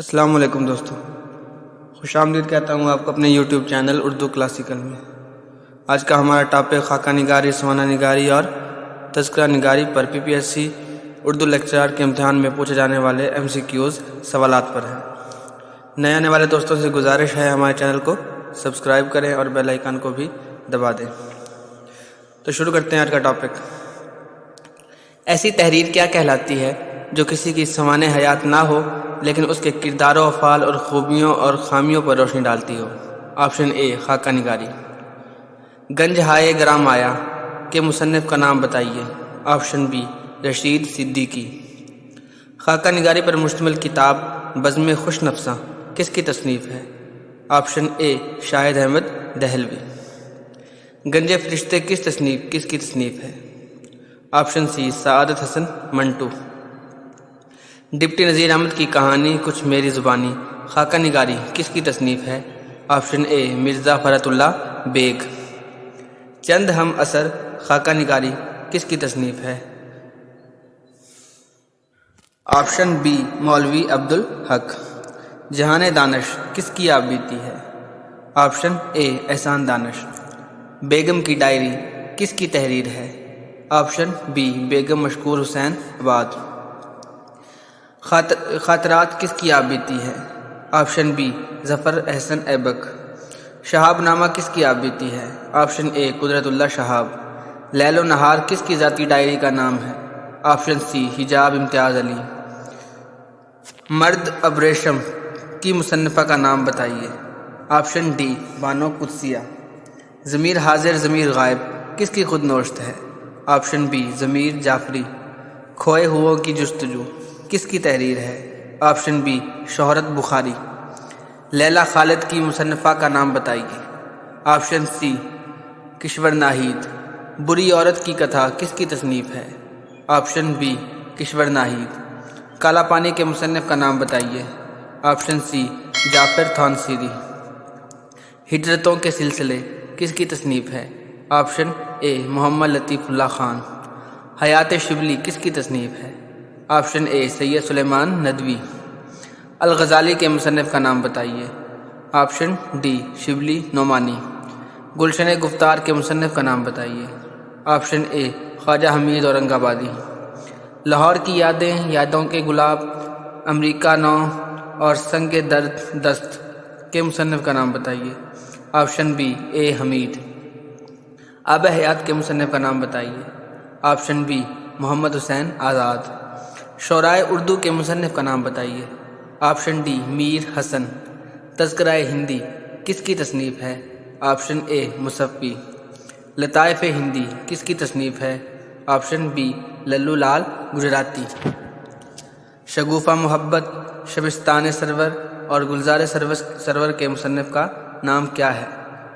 السلام علیکم دوستو، خوش آمدید کہتا ہوں آپ کو اپنے یوٹیوب چینل اردو کلاسیکل میں۔ آج کا ہمارا ٹاپک خاکہ نگاری، سوانح نگاری اور تذکرہ نگاری پر PPSC اردو لیکچرر کے امتحان میں پوچھے جانے والے MCQs سوالات پر ہے۔ نئے آنے والے دوستوں سے گزارش ہے ہمارے چینل کو سبسکرائب کریں اور بیل آئیکن کو بھی دبا دیں۔ تو شروع کرتے ہیں آج کا ٹاپک۔ ایسی تحریر کیا کہلاتی ہے جو کسی کی سوانح حیات نہ ہو لیکن اس کے کردار و افعال اور خوبیوں اور خامیوں پر روشنی ڈالتی ہو؟ آپشن اے خاکہ نگاری۔ گنج ہائے گرام آیا کے مصنف کا نام بتائیے۔ Option B Rashid Siddiqui. خاکہ نگاری پر مشتمل کتاب بزم خوش نفساں کس کی تصنیف ہے؟ آپشن اے شاہد احمد دہلوی۔ گنج فرشتے کس کی تصنیف ہے؟ Option C Saadat Hasan Manto. Deputy Nazir Ahmad کی کہانی کچھ میری زبانی خاکہ نگاری کس کی تصنیف ہے؟ آپشن اے مرزا فرحت اللہ بیگ۔ چند ہم اثر خاکہ نگاری کس کی تصنیف ہے؟ آپشن بی مولوی عبدالحق۔ جہان دانش کس کی آپ بیتی ہے؟ آپشن اے احسان دانش۔ بیگم کی ڈائری کس کی تحریر ہے؟ آپشن بی بیگم مشکور حسین آباد۔ خاطرات کس کی آپ بیتی ہے؟ آپشن بی ظفر احسن ایبک۔ شہاب نامہ کس کی آپ بیتی ہے؟ آپشن اے قدرت اللہ شہاب۔ لیل و نہار کس کی ذاتی ڈائری کا نام ہے؟ آپشن سی حجاب امتیاز علی۔ مرد ابریشم کی مصنفہ کا نام بتائیے۔ Option D Bano Qudsia. ضمیر حاضر ضمیر غائب کس کی خود نوشت ہے؟ آپشن بی ضمیر جعفری۔ کھوئے ہوئوں کی جستجو کس کی تحریر ہے؟ آپشن بی شہرت بخاری۔ لیلا خالد کی مصنفہ کا نام بتائیے۔ آپشن سی کشور ناہید۔ بری عورت کی کتھا کس کی تصنیف ہے؟ آپشن بی کشور ناہید۔ کالا پانی کے مصنف کا نام بتائیے۔ آپشن سی جعفر تھانسیری۔ ہجرتوں کے سلسلے کس کی تصنیف ہے؟ آپشن اے محمد لطیف اللہ خان۔ حیات شبلی کس کی تصنیف ہے؟ آپشن اے سید سلیمان ندوی۔ الغزالی کے مصنف کا نام بتائیے۔ Option D Shibli Nomani. گلشن گفتار کے مصنف کا نام بتائیے۔ آپشن اے خواجہ حمید اورنگ آبادی۔ لاہور کی یادیں، یادوں کے گلاب، امریکہ نو اور سنگ درد دست کے مصنف کا نام بتائیے۔ آپشن بی اے حمید۔ آب حیات کے مصنف کا نام بتائیے۔ آپشن بی محمد حسین آزاد۔ شعرائے اردو کے مصنف کا نام بتائیے۔ آپشن ڈی میر حسن۔ تذکرہ ہندی کس کی تصنیف ہے؟ آپشن اے مصفی۔ لطائف ہندی کس کی تصنیف ہے؟ آپشن بی للو لال گجراتی۔ شگوفہ محبت، شبستان سرور اور گلزار سرور کے مصنف کا نام کیا ہے؟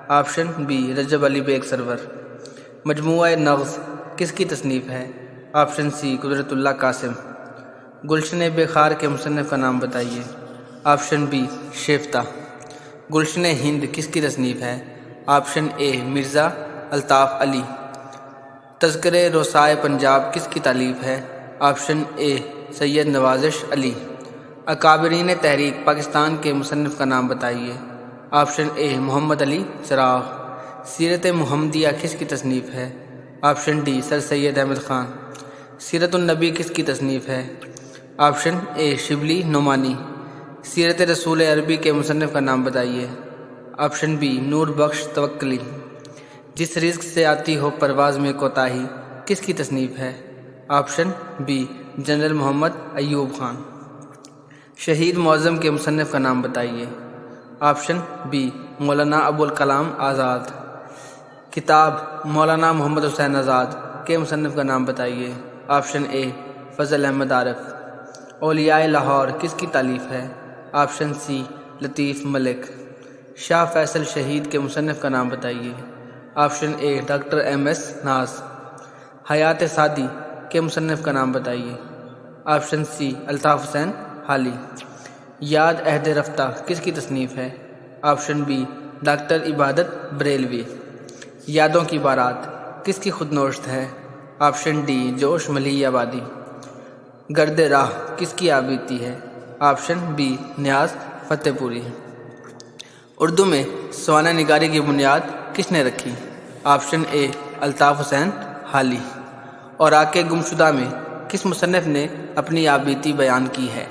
Option be Recep Ali bag سرور۔ مجموعہ نغز کس کی تصنیف ہے؟ آپشن سی قدرت اللہ قاسم۔ گلشن بے خار کے مصنف کا نام بتائیے۔ Option B شیفتہ۔ گلشن ہند کس کی تصنیف ہے؟ آپشن اے مرزا الطاف علی۔ تذکرے روسائے پنجاب کس کی تالیف ہے؟ آپشن اے سید نوازش علی۔ اکابرین تحریک پاکستان کے مصنف کا نام بتائیے۔ آپشن اے محمد علی چراغ۔ سیرت محمدیہ کس کی تصنیف ہے؟ آپشن ڈی سر سید احمد خان۔ سیرت النبی کس کی تصنیف ہے؟ آپشن اے شبلی نعمانی۔ سیرت رسول عربی کے مصنف کا نام بتائیے۔ آپشن بی نور بخش توکلی۔ جس رزق سے آتی ہو پرواز میں کوتاہی کس کی تصنیف ہے؟ آپشن بی جنرل محمد ایوب خان۔ شہید معظم کے مصنف کا نام بتائیے۔ Option B Maulana Abul Kalam Azad. کتاب مولانا محمد حسین آزاد کے مصنف کا نام بتائیے۔ آپشن اے فضل احمد عارف۔ اولیاء لاہور کس کی تالیف ہے؟ آپشن سی لطیف ملک۔ شاہ فیصل شہید کے مصنف کا نام بتائیے۔ آپشن اے ڈاکٹر MS ناز۔ حیات سعدی کے مصنف کا نام بتائیے۔ Option C Altaf Hussain Hali. یاد عہد رفتہ کس کی تصنیف ہے؟ آپشن بی ڈاکٹر عبادت بریلوی۔ یادوں کی بارات کس کی خود نوشت ہے؟ آپشن ڈی جوش ملی آبادی۔ گرد راہ کس کی آپ بیتی ہے؟ آپشن بی نیاز فتح پوری۔ اردو میں سوانح نگاری کی بنیاد کس نے رکھی؟ آپشن اے الطاف حسین حالی۔ اور آگ گمشدہ میں کس مصنف نے اپنی آپ بیتی بیان کی ہے؟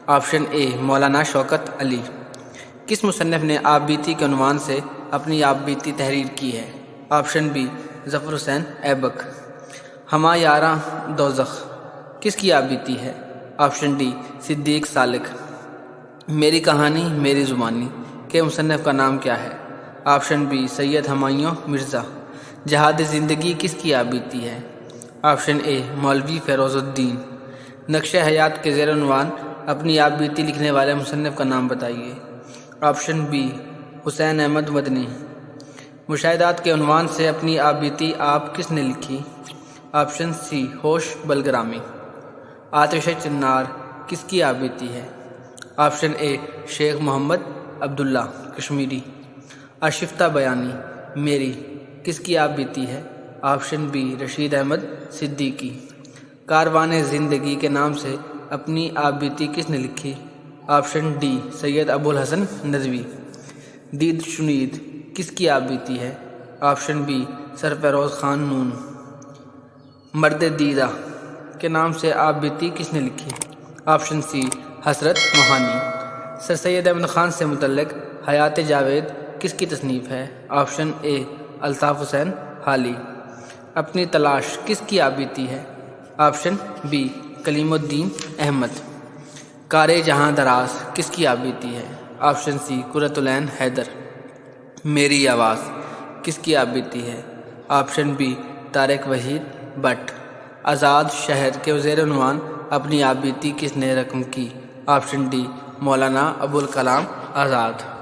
آپشن اے مولانا شوکت علی۔ کس مصنف نے آپ بیتی کے عنوان سے اپنی آپ بیتی تحریر کی ہے؟ آپشن بی ظفر حسین ایبک۔ ہما یاراں دوزخ کس کی آپ بیتی ہے؟ آپشن ڈی صدیق سالک۔ میری کہانی میری زبانی کے مصنف کا نام کیا ہے؟ آپشن بی سید ہمایوں مرزا۔ جہاد زندگی کس کی آپ بیتی ہے؟ آپشن اے مولوی فیروز الدین۔ نقش حیات کے زیر عنوان اپنی آپ بیتی لکھنے والے مصنف کا نام بتائیے۔ آپشن بی حسین احمد مدنی۔ مشاہدات کے عنوان سے اپنی آپ بیتی آپ کس نے لکھی؟ آپشن سی ہوش بلگرامی۔ آتش چنار کس کی آپ بیتی ہے؟ آپشن اے شیخ محمد عبداللہ کشمیری۔ آشفتہ بیانی میری کس کی آپ بیتی ہے؟ Option B Rasheed Ahmad Siddiqui. کاروان زندگی کے نام سے اپنی آپ بیتی کس نے لکھی؟ آپشن ڈی سید ابو الحسن ندوی۔ دید شنید کس کی آپ بیتی ہے؟ آپشن بی سرفیروز خان نون۔ مرد دیدہ کے نام سے آپ بیتی کس نے لکھی؟ Option C Hasrat Mohani. سر سید احمد خان سے متعلق حیات جاوید کس کی تصنیف ہے؟ آپشن اے الطاف حسین حالی۔ اپنی تلاش کس کی آپ بیتی ہے؟ آپشن بی کلیم الدین احمد۔ کار جہاں دراز کس کی آپ بیتی ہے؟ آپشن سی قرۃ العین حیدر۔ میری آواز کس کی آپ بیتی ہے؟ Option B Tariq Waheed Butt. آزاد شہر کے زیر عنوان اپنی آپ بیتی کس نے رقم کی؟ Option D Maulana Abul Kalam Azad.